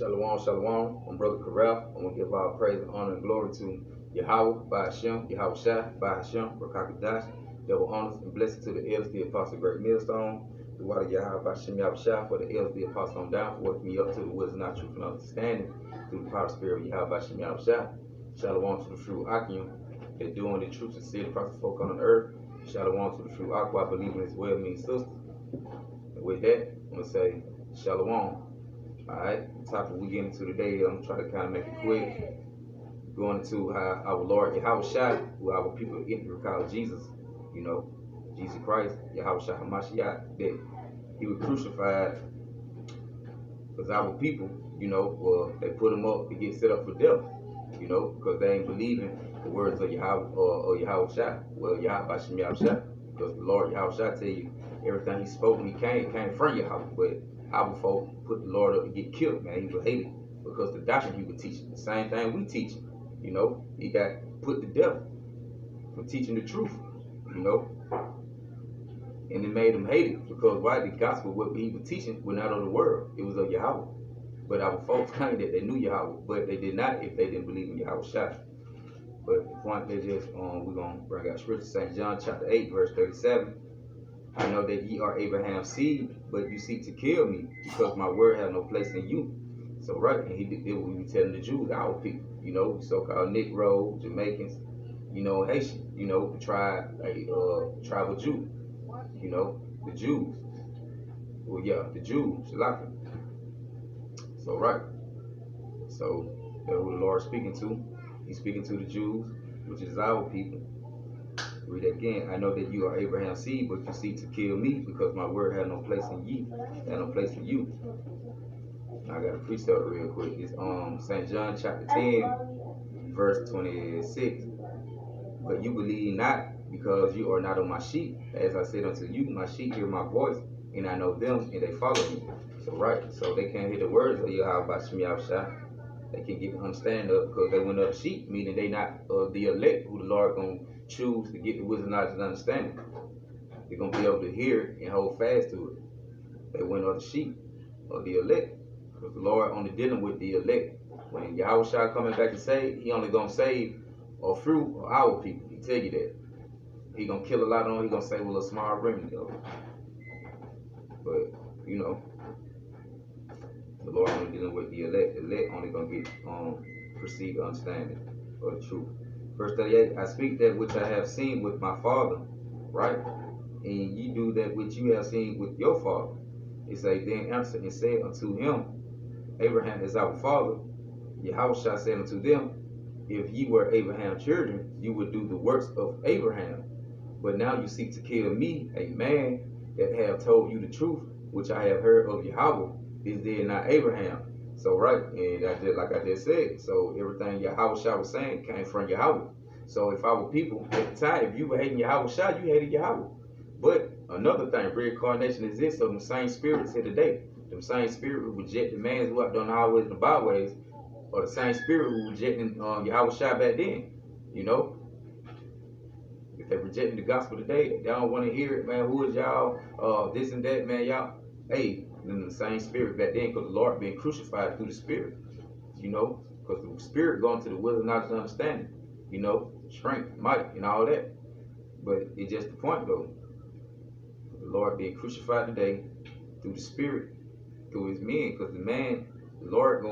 Shalom, shalom. I'm Brother Karel. I'm going to give all praise, honor, and glory to Yahweh, by Hashem, Yahawashi, by Hashem, Rakakadash. Double honors and blessings to the elders, the apostle, great millstone. The water Yahweh, by Hashem, Yahawashi, for the elders, the apostle on down, for waking me up to the wisdom, not truth, and understanding, through the power of the spirit of Yahweh, by Hashem, Yahawashi. Shalom to the true Akim, that doing the truth and see the prophet folk on the earth. Shalom to the true Aqua, I believe in his well means sister. And with that, I'm going to say, Shalom. Alright, the topic we get into today, I'm trying to kind of make it quick. Going into how our Lord Yahawashi, who our people call Jesus, you know, Jesus Christ, Yahawashi Hamashiach, that he was crucified because our people, you know, they put him up to get set up for death, you know, because they ain't believing the words of Yahweh or Yahawashi, well, Yahweh Shem Yahawashi, because the Lord Yahawashi tell you everything he spoke when he came from Yahweh, but our folk put the Lord up to get killed, man. He was hated because the doctrine he was teaching, the same thing we teach, you know, he got put to death for teaching the truth, you know, and it made him hated because why? The gospel, what he was teaching, was not of the world, it was of Yahweh. But our folks claimed that they knew Yahweh, but they did not if they didn't believe in Yahawashi. But the point they just, we're going to bring out scripture, St. John chapter 8, verse 37. I know that ye are Abraham's seed, but you seek to kill me because my word has no place in you. So right, and he did what we be telling the Jews, our people, you know, so-called Negro, Jamaicans, you know, Haitian, you know, tribal Jew, you know, the Jews. Well, yeah, the Jews, Shalaka. So right, so that's who the Lord is speaking to. He's speaking to the Jews, which is our people. Read that again. I know that you are Abraham's seed, but you seek to kill me because my word had no place in you, had no place for you. I got a precept real quick. It's St. John chapter 10, verse 26. But you believe not because you are not of my sheep. As I said unto you, my sheep hear my voice, and I know them, and they follow me. So right, so they can't hear the words of Yahweh by Shem Yahawashi. They can get the understanding of because they went up sheep, meaning they not the elect who the Lord gonna choose to get the wisdom, knowledge, and understanding. They're gonna be able to hear it and hold fast to it. They went up the sheep or the elect, because the Lord only dealing with the elect. When Yahawashi coming back to save, he only gonna save a few of our people. He tell you that. He gonna kill a lot of them. He gonna save a little small remnant of them. But you know, the Lord only dealing with the elect. The elect only gonna get perceived understanding of the truth. Verse 38, I speak that which I have seen with my father, right? And ye do that which you have seen with your father. He said, then answered and said unto him, Abraham is our father. Yahawashi said unto them, if ye were Abraham's children, you would do the works of Abraham. But now you seek to kill me, a man that have told you the truth, which I have heard of Yahweh. Is there not Abraham? So right, and like I just said, so everything Yahawashi was saying came from Yahweh. So if our people at the time, if you were hating Yahawashi, you hated Yahweh. But another thing, reincarnation exists, so the same spirits here today, the same spirit who reject the man's who have done the highways and the byways, or the same spirit who rejecting Yahawashi back then, you know. If they're rejecting the gospel today, they don't want to hear it, man. Who is y'all? This and that, man. Y'all, hey, in the same spirit back then, because the Lord being crucified through the spirit, you know, because the spirit going to the wisdom, knowledge, and understanding, you know, strength, might, and all that. But it's just the point, though. The Lord being crucified today through the spirit, through his men, because the man, the Lord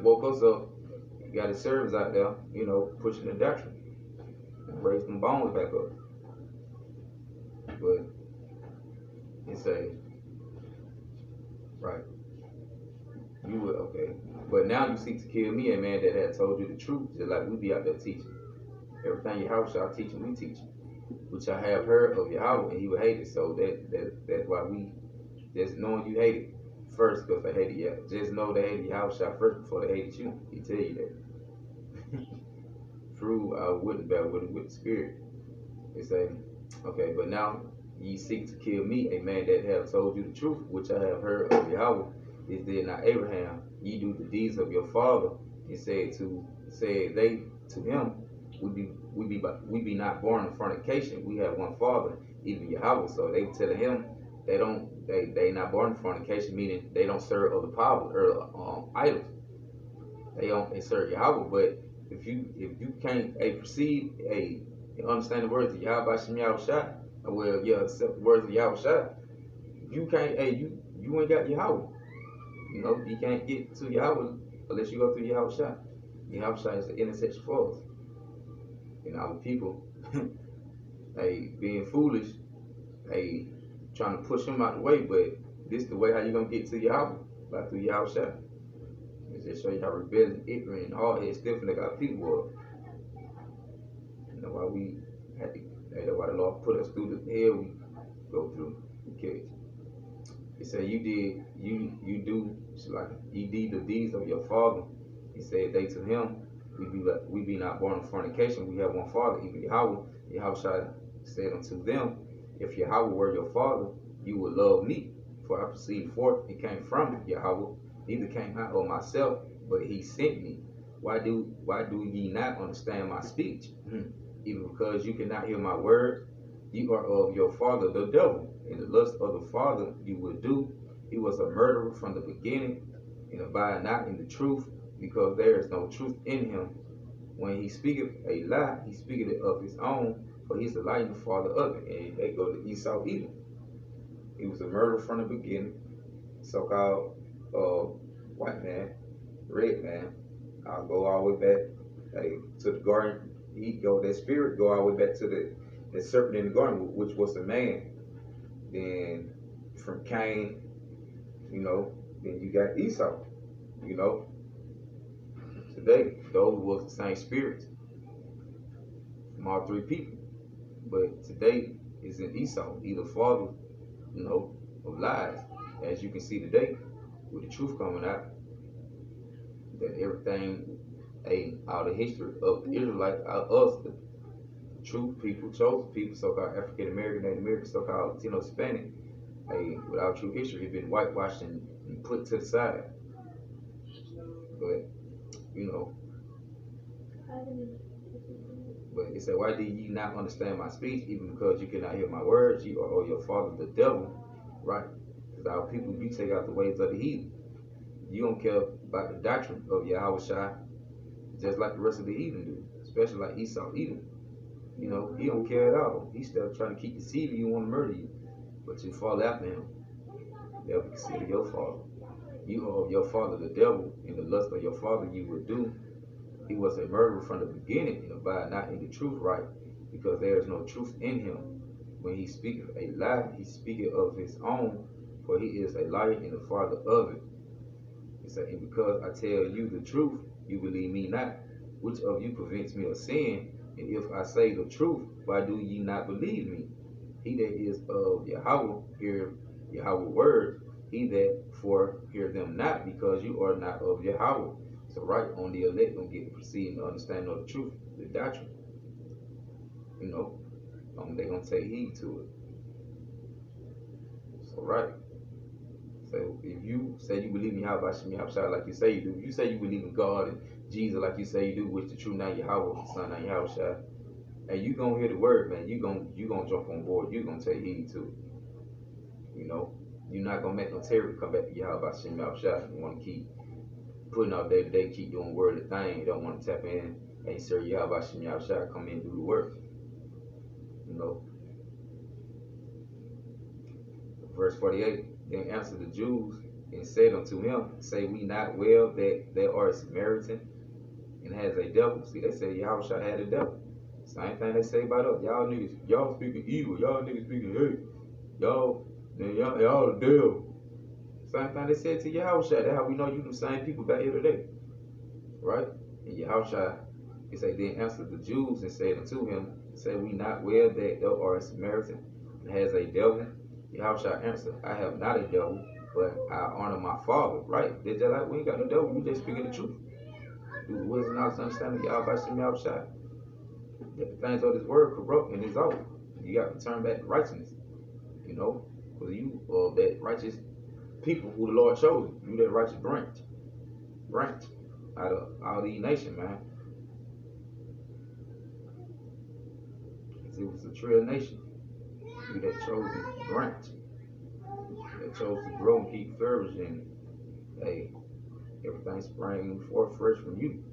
woke us up, got his servants out there, you know, pushing the doctrine, and raised them bones back up. But it's right. You would, okay. But now you seek to kill me, a man that had told you the truth, just like we be out there teaching. Everything Yahawashi teaching, we teaching. Which I have heard of Yahweh, and he would hate it. So that's why we, just knowing you hate it first, because they hated you. Just know they hated Yahawashi first before they hated you. He tell you that. Through with the spirit. They say, okay, but now ye seek to kill me, a man that have told you the truth, which I have heard of Yahweh. Is there not Abraham? Ye do the deeds of your father. He said they to him, we be not born of fornication. We have one father, even Yahweh. So they telling him they not born in fornication, meaning they don't serve other powers or idols. They serve Yahweh. But if you can't perceive understand the words of Yahweh Shem Yahawashi, well, yeah, accept the words of Yahawashi, you can't you ain't got Yahweh. You know, you can't get to Yahweh unless you go through Yahawashi. Yahawashi is the intercession for us. And all the people being foolish, trying to push him out the way, but this is the way how you gonna get to Yahweh, by through Yahawashi. It just show you how rebellious, ignorant, and hard headed, stiff necked our people were. You know why we had to, that's why the Lord put us through the hell we go through. Okay. He said you do like you did the deeds of your father. He said they to him, we be not born of fornication, we have one father, even Yahweh. Yahweh said unto them, if Yahweh were your father, you would love me, for I proceeded forth and came from Yahweh, neither came I of myself, but he sent me. Why do ye not understand my speech? Even because you cannot hear my words, you are of your father the devil, and the lust of the father you would do. He was a murderer from the beginning, and abide not in the truth, because there is no truth in him. When he speaketh a lie, he speaketh it of his own, for he is the light and the father of it. And they go to Esau Edom. He was a murderer from the beginning, so-called white man, red man. I'll go all the way back to the garden. That spirit go all the way back to the serpent in the garden, which was the man. Then from Cain, then you got Esau, Today, those was the same spirits from all three people. But today is in Esau, either father, of lies. As you can see today, with the truth coming out, that everything, all the history of the Israelites, us, the true people, chosen people, so-called African American, Native American, so-called Latino, Hispanic, without true history, it's been whitewashed and put to the side. But but it said, why do ye not understand my speech, even because you cannot hear my words? You are your father the devil, right? Because our people, you take out the ways of the heathen. You don't care about the doctrine of Yahawashi, just like the rest of the heathen do, especially like Esau Edom. He don't care at all. He's still trying to keep deceiving you, want to murder you, but you fall after him. They'll be considered your father. You are of your father the devil, and the lust of your father you will do. He was a murderer from the beginning, and abide not in the truth, right? Because there is no truth in him. When he speaketh a lie, he speaketh of his own, for he is a liar and the father of it. He said, and because I tell you the truth, you believe me not. Which of you prevents me of sin? And if I say the truth, why do ye not believe me? He that is of Yahweh, hear Yahweh words. He that hear them not, because you are not of Yahweh. So right on the elect gonna get to perceive and understand of the truth, the doctrine. They gonna take heed to it. So right. So if you say you believe in Yahawashi like you say you do, if you say you believe in God and Jesus like you say you do, which the true name Yahweh, the Son name Yahawashi, and you gonna hear the word, man, you gonna jump on board, you gonna take heed to it. You're not gonna make no terror come back to Yahawashi. You wanna keep putting out day to day, keep doing worldly thing. You don't want to tap in and sir Yahawashi come in and do the work. Verse 48, then answered the Jews and said unto him, say we not well that thou art a Samaritan and has a devil? See, they say Yahawashi had a devil. Same thing they say about us. Y'all niggas, y'all speaking evil. Y'all niggas speaking hate. Y'all the devil. Same thing they said to Yahawashi. That's how we know you the same people back here today. Right? And Yahawashi, he said, then answered the Jews and said unto him, say we not well that thou art a Samaritan and has a devil? Yahawashi answered, I have not a devil, but I honor my father. Right? They're just like, we ain't got no devil, we just speaking the truth. Do the wisdom and understanding Yahawashi. The things of this word corrupt and is out. You got to turn back to righteousness. Because you that righteous people who the Lord chose. You that righteous branch out of all these nations, man. It was a trail nation. You that chosen branch. chose to grow and keep flourishing, hey, everything sprang forth fresh from you.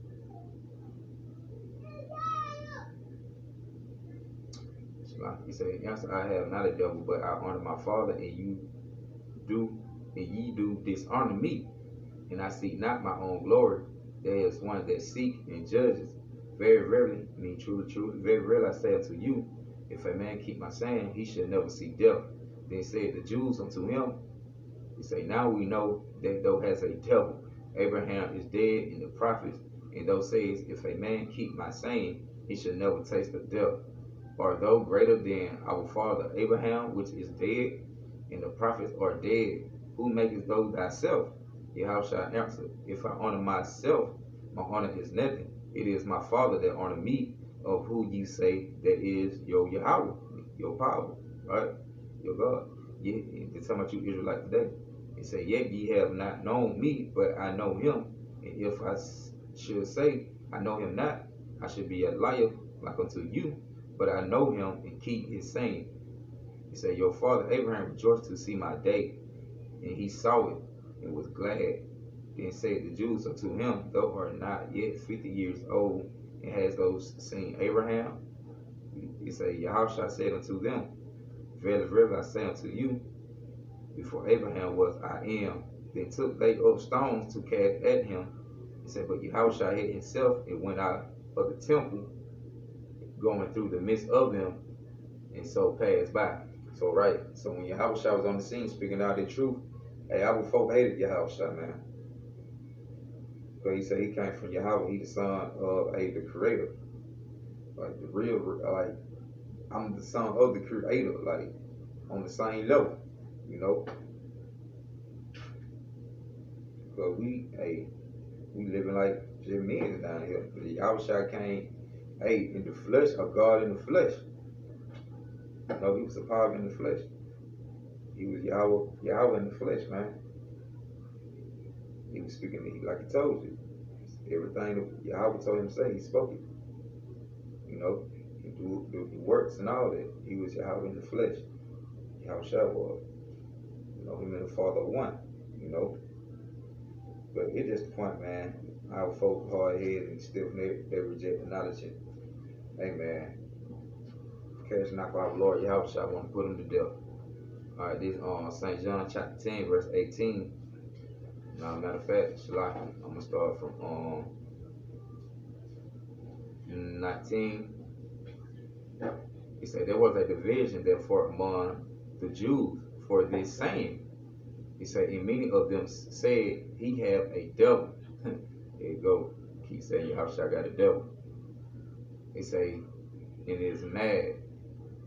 He said, answer, I have not a devil, but I honor my Father, do ye do dishonor me. And I seek not my own glory. There is one that seek and judges. Very verily, I mean truly, truly, very verily I say unto you, if a man keep my saying, he shall never see death. Then said the Jews unto him, he say, now we know that thou hast a devil. Abraham is dead, and the prophets, and thou says, if a man keep my saying, he shall never taste of death. Art thou greater than our father Abraham, which is dead, and the prophets are dead? Who makest thou thyself? Yahawashi answered, if I honor myself, my honor is nothing. It is my Father that honor me, of who ye say that is your Yahweh, your power, right? Your God. It's talking about you Israelite today. It say, yet ye have not known me, but I know him. And if I should say, I know him not, I should be a liar like unto you. But I know him and keep his saying. He said, your father Abraham rejoiced to see my day, and he saw it and was glad. Then said the Jews unto him, thou art not yet 50 years old, and hast thou seen Abraham? He said, Yahawashi said unto them, verily, verily, I say unto you, before Abraham was, I am. Then took they up stones to cast at him. He said, but Yahawashi hid himself and went out of the temple, going through the midst of them, and so passed by. So right, so when Yahawashi was on the scene speaking out the truth, hey, our folk hated Yahawashi, man. Because he said he came from Yahweh, he the son of the creator. Like the real, like, I'm the son of the creator, like on the same level, you know. But we living like just men down here. But Yahawashi came, in the flesh, a God in the flesh. You know, he was a power in the flesh. He was Yahweh in the flesh, man. He was speaking to you like he told you. Everything that Yahweh told him to say, he spoke it. You know, he do the works and all that. He was Yahweh in the flesh. Yahawashi was. You know, him and the Father one. You know. But it's just the point, man. Our folk hard headed and stiff necked, they reject the knowledge. Hey, man. Cash knock our Lord Yahawashi, I want to put him to death. Alright, this St. John chapter 10, verse 18. Now, matter of fact, Shalaki, I'm gonna start from 19. He said, there was a division therefore among the Jews for this saying. He said, and many of them said, he have a devil. There you go. Keep saying, Yahawashi got a devil. He say, and is mad.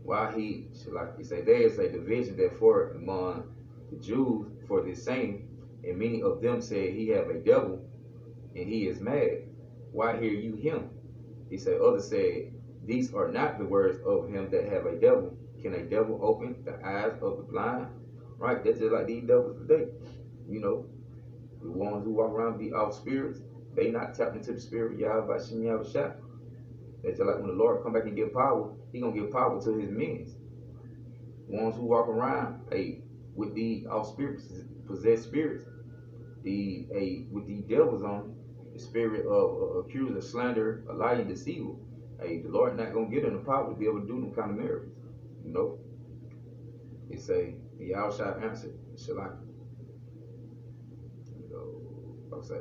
Why he say, there is a division therefore among the Jews for this saying, and many of them said, he have a devil, and he is mad. Why hear you him? He said, others said, these are not the words of him that have a devil. Can a devil open the eyes of the blind? Right? That's just like these devils today. You know, the ones who walk around be off spirits, they not tapped into the spirit, Yahawashi. That's just like when the Lord come back and give power, he gonna give power to his men. Ones who walk around, with the off spirits, possessed spirits, with the devils on the spirit of accuser, slander, a lying deceiver. The Lord not gonna give them the power to be able to do them kind of miracles. You know. It say, Yahawashi answered, Shalaki.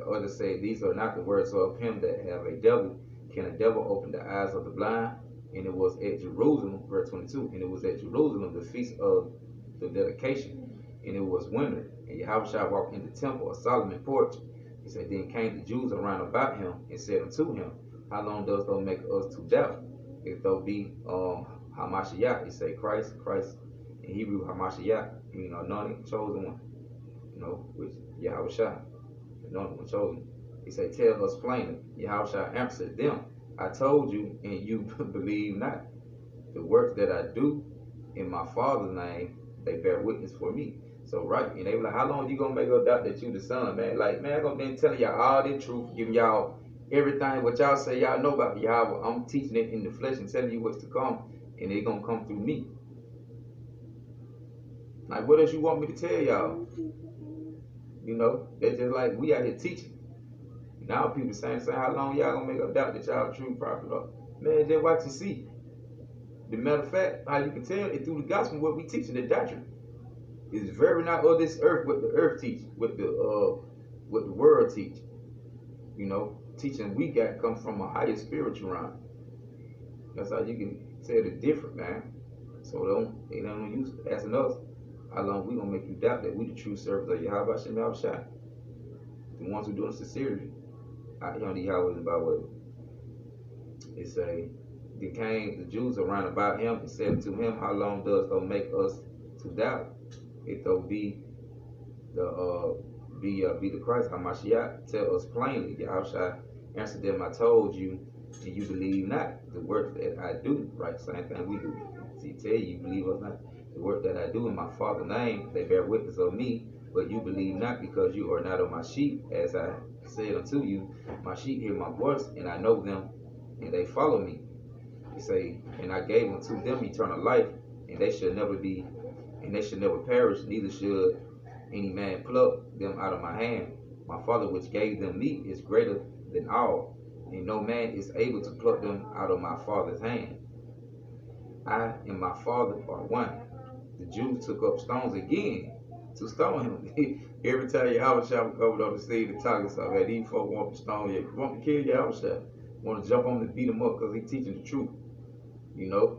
Others say, these are not the words of him that have a devil. Can a devil open the eyes of the blind? And it was at Jerusalem, verse 22, and it was at Jerusalem, the feast of the dedication, and it was winter. And Yahawashi walked in the temple of Solomon porch. He said, then came the Jews around about him and said unto him, how long dost thou make us to doubt? If thou be Hamashiach, he said, Christ, in Hebrew, Hamashiach, meaning anointed, chosen one, you know, which Yahawashi, anointed one, chosen. He said, tell us plainly. Yahawashi answered them, I told you, and you believe not. The works that I do in my Father's name, they bear witness for me. So, right, and they were like, how long you gonna make us doubt that you the son, man? Like, man, I'm gonna be telling y'all all the truth, giving y'all everything what y'all say y'all know about Yahweh. I'm teaching it in the flesh and telling you what's to come, and it's gonna come through me. Like, what else you want me to tell y'all? You know, that's just like we out here teaching. Now people saying, how long y'all gonna make up doubt that y'all true prophet? Man, just watch and see. The matter of fact, how you can tell it through the gospel, what we teaching, the doctrine. It's very not of this earth, what the earth teach, what the world teach. You know, teaching we got comes from a higher spiritual realm. That's how you can tell the difference, man. So they don't use asking us how long we gonna make you doubt that we the true servants of Yahawashi, Yahawashi, the ones who do it sincerely. You know, the Yahweh about what it say. The Jews around about him and said to him, how long does thou make us to doubt? If thou be the Christ, Hamashiach, tell us plainly. Yahawashi answered them, I told you, and you believe not the work that I do. Right, same thing we do. See, tell you believe us not. The work that I do in my Father's name, they bear witness of me, but you believe not because you are not of my sheep. As I said unto you, my sheep hear my voice, and I know them, and they follow me. He say, and I gave unto them eternal life, and they shall never perish, neither should any man pluck them out of my hand. My Father which gave them me is greater than all, and no man is able to pluck them out of my Father's hand. I and my Father are one. The Jews took up stones again to stone him. Every time Yahawashi would come on the scene to talk about, man, these folk want to stone you, want to kill Yahawashi, want to jump on him and beat him up because he's teaching the truth. You know?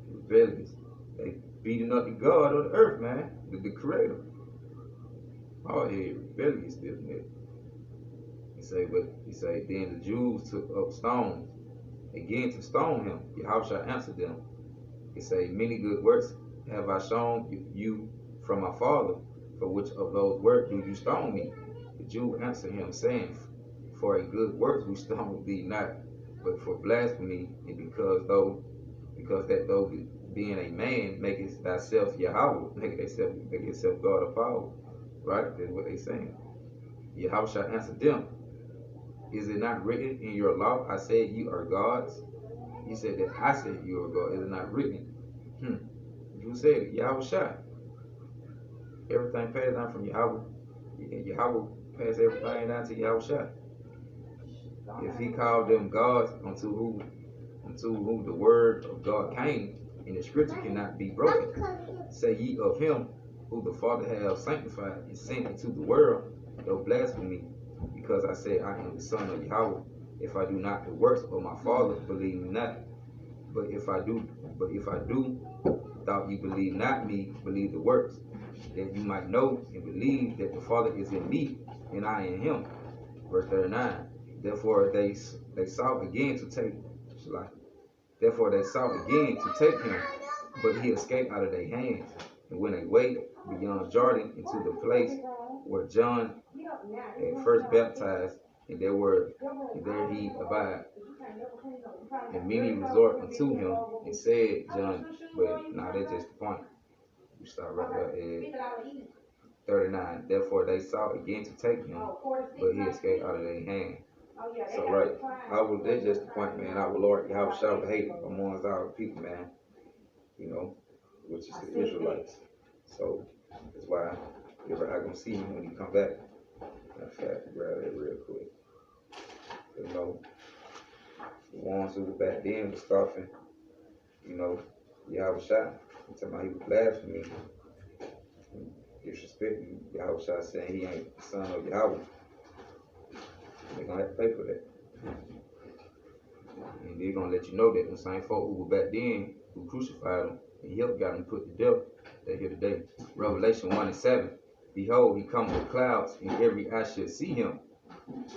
Rebellious. They beating up the God of the earth, man, the creator. Oh, yeah, rebellious, isn't it? He say, then the Jews took up stones again to stone him. Yahawashi answered them. He say, many good works have I shown you from my Father. For which of those works do you stone me? The Jew answered him, saying, for a good works we stone thee not, but for blasphemy, and because that thou being a man makest thyself Yahweh, make yourself God of power. Right? That's what they saying. Yahawashi answered them, is it not written in your law, I said you are gods? He said that I said you are God. Is it not written? You said it, Yahawashi. Everything passed down from Yahweh. Yahweh passed everything down to Yahawashi. If he called them gods unto whom the word of God came, and the scripture cannot be broken, say ye of him who the Father hath sanctified and sent into the world, no blasphemy, because I say I am the Son of Yahweh. If I do not the works of my Father, believe me not. But if I do, thou you believe not me, believe the works, that you might know and believe that the Father is in me, and I in him. Verse 39. Therefore they sought again to take him, but he escaped out of their hands, and went away beyond Jordan into the place where John had first baptized, and there he abide. And many resort unto him and said, John, but now that's just the point. You start right there at 39. Therefore they sought again to take him, but he escaped out of their hand. So right, that's just the point, man. Our Lord Yahawashi would hate amongst our people, man. You know, which is the Israelites. So that's why you're not gonna see him when you come back. In fact, grab that real quick. You know, the ones who were back then were scoffing, you know, Yahawashi. Talking about he was blasphemy, disrespecting Yahawashi, saying he ain't the son of Yahweh. They're gonna have to pay for that. And they're gonna let you know that the same folk who were back then, who crucified him, and he helped got him put to death, they're here today. Revelation 1:7. Behold, he comes with clouds, and every eye shall see him,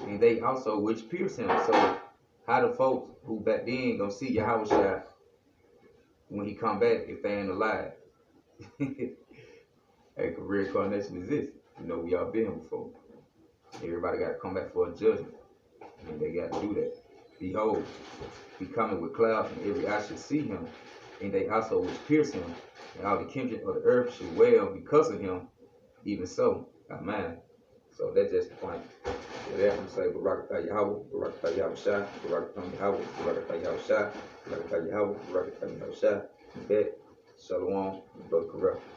and they also which pierce him. So how the folks who back then gonna see Yahawashi when he come back if they ain't alive? Hey, reincarnation is this. You know, we all been here before. Everybody got to come back for a judgment, and they got to do that. Behold, he coming with clouds, and every eye shall see him, and they also which pierce him, and all the kindred of the earth shall wail because of him. Even so, amen. So that's just the point. With that, I'm say Barakatah Yahweh, Barakatah Yahawashi, Barakatah Yahweh, Barakatah Yahawashi, Barakatah Yahweh, Barakatah Yahawashi. With that, Shalom, Brother Corrupt.